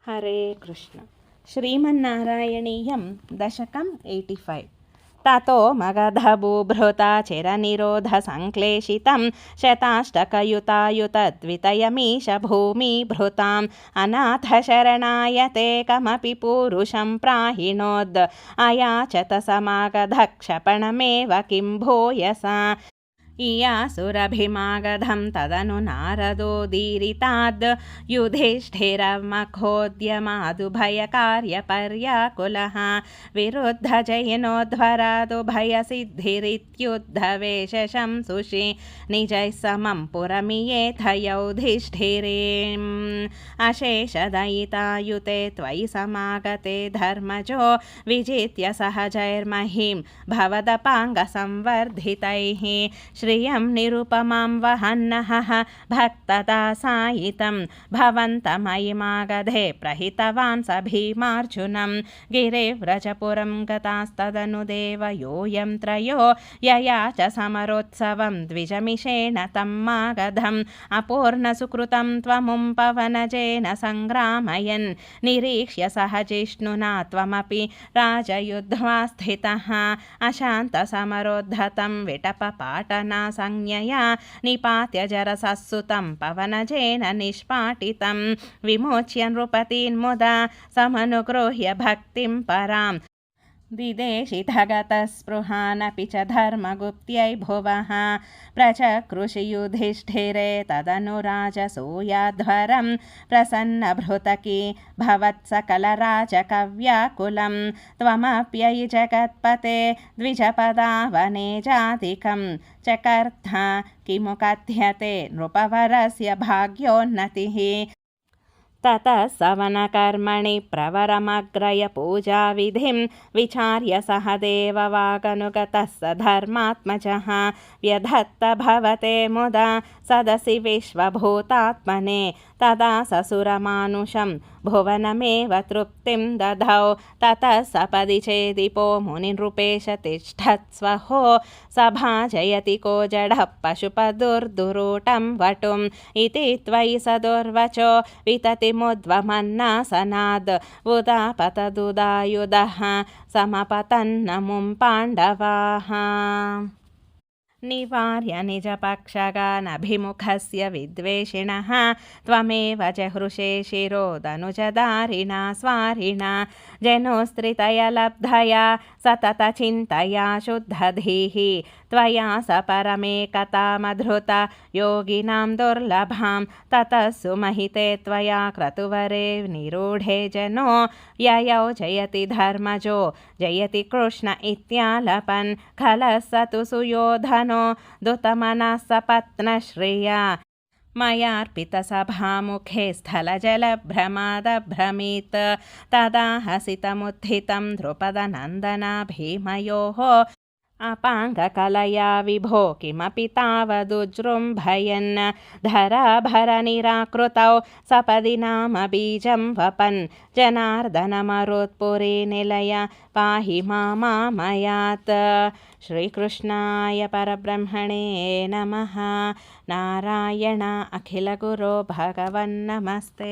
हरे कृष्ण। श्रीमन्नारायणीयं दशकं 85। ततो मगधबुभृता चिरनिरोधसङ्क्लेशितं शताष्टकयुतायुतद्वितयमीश भूमिभृताम् अनाथशरणाय ते कमपि पुरुषं प्राहिणोद् अयाचत समागधक्षपणमेव किं भूयसा इयासुरभिमागधं तदनु नारदोदीरिताद् युधिष्ठिरमखोद्यमादुभयकार्यपर्याकुलः विरुद्धजयिनोद्भरादुभयसिद्धिरित्युद्धवेशशंसुषि निजैः समं पुरमियेथ युधिष्ठिरीम् अशेषदयितायुते त्वयि समागते धर्मजो विजित्य सहजैर्महीं भवदपाङ्गसंवर्धितैः श्रियं निरुपमां वहन्नः भक्तदासायितं भवन्तमयिमागधे प्रहितवान् स भीमार्जुनं गिरिव्रजपुरं गतास्तदनु देवयोऽयं त्रयो यया च समरोत्सवं द्विजमिषेण तं मागधम् अपूर्णसुकृतं त्वमुं पवनजेन सङ्ग्रामयन् निरीक्ष्य सह जिष्णुना त्वमपि राजयुध्वा स्थितः अशान्तसमरोद्धतं विटपपाटना संज्ञया निपात्य जरसस्सुतं पवनजेन निष्पाटितं विमोच्य नृपतीन्मुदा समनुगृह्य भक्तिं परां दिदेशितगतस्पृहानपि च धर्मगुप्त्यै भुवः प्रचकृषि युधिष्ठिरे तदनु राजसूयाध्वरं प्रसन्नभृतकी भवत्सकलराजकव्याकुलं त्वमप्ययि जगत्पते द्विजपदावनेजातिकं चकर्थ किमु कथ्यते नृपवरस्य भाग्योन्नतिः ततः सवनकर्मणि प्रवरमग्रय पूजाविधिं विचार्य सह देववागनुगतः स धर्मात्मजः व्यधत्त भवते मुदा सदसि विश्वभूतात्मने तदा ससुरमानुषं भुवनमेव तृप्तिं दधौ ततः सपदि चेदिपो मुनिनृपेश तिष्ठत्स्वहो सभाजयति को जडः पशुपदुर्दुरूटं वटुम् इति त्वयि सदुर्वचो विततिमुद्वमन्नासनाद् उदापतदुदायुधः समपतन्नमुं पाण्डवाः निवार्य निजपक्षगानभिमुखस्य विद्वेषिणः त्वमेव जहृषे शिरोदनुजदारिणा स्वारिणा जनुस्त्रितया लब्धया सततचिन्तया शुद्धधीः त्वया स परमेकतामधृता योगिनां दुर्लभां ततः सुमहिते त्वया क्रतुवरे निरूढे जनो ययौ जयति धर्मजो जयति कृष्ण इत्यालपन् खलः स तु सुयोधनो दुतमनः सपत्नश्रिया मयार्पितसभामुखे स्थलजलभ्रमादभ्रमीत् तदा हसितमुत्थितं द्रुपदनन्दना भीमयोः अपाङ्गकलया विभो किमपि तावदुजृम्भयन् धराभरनिराकृतौ सपदि नाम बीजं वपन् जनार्दनमरुत्पुरी निलय पाहि मामामयात्। श्रीकृष्णाय परब्रह्मणे नमः। नारायण अखिलगुरो भगवन्नमस्ते।